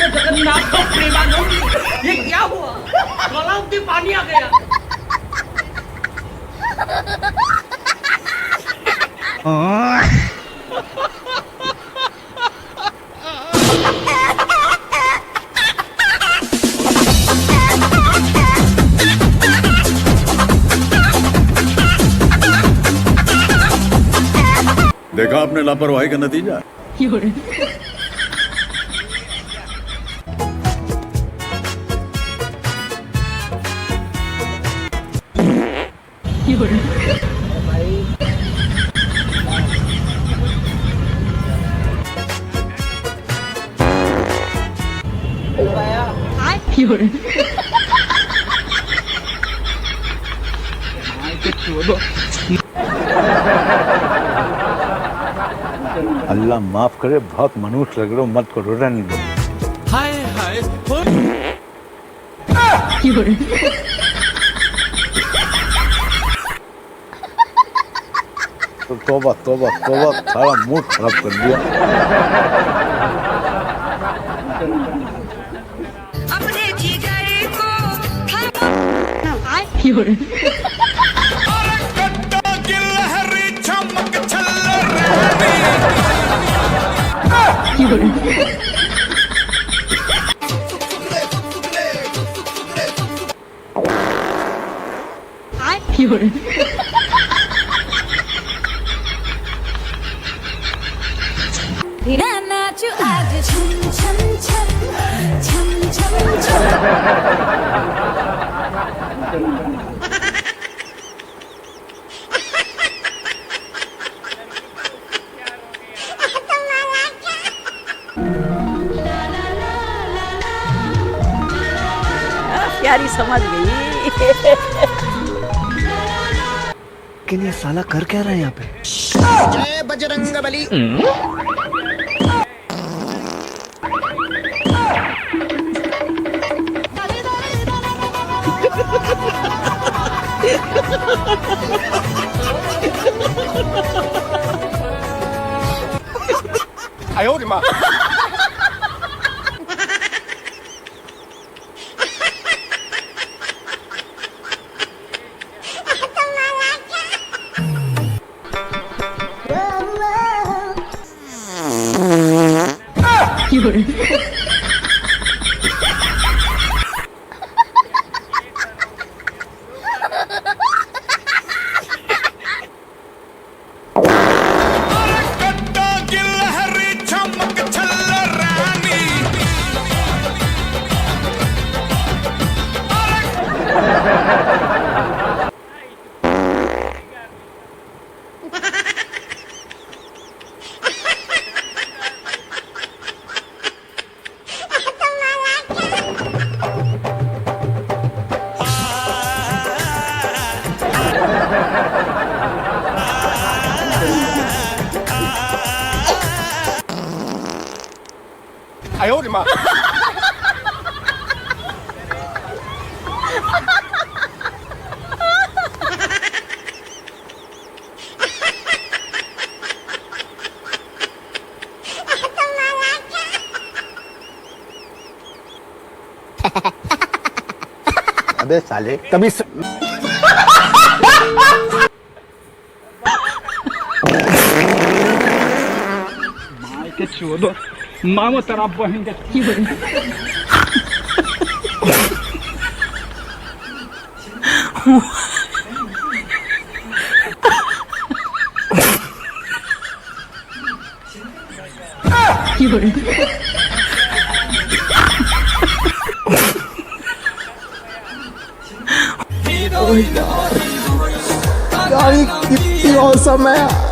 जगन्नाथ प्रेमानंद, ये क्या हुआ? गला में पानी आ गया। देखा आपने लापरवाही का नतीजा। अल्लाह माफ करे, बहुत मनुष्य लग रहे हो, मत करो, रहने दो। हाय हाय तो तौबा तौबा तौबा, सारा मूड खराब कर दिया। अपने जिगर को नाचू आज छम छम छम छम छम छम। प्यारी समझ गई। लेकिन ये साला कर क्या रहा है यहाँ पे? जय बजरंग बली। आयो रे माँ। आयो रे माँ। अबे साले कभी के छोड़ो, मामो तेरा बहन के यार ये कितनी औसम है यार।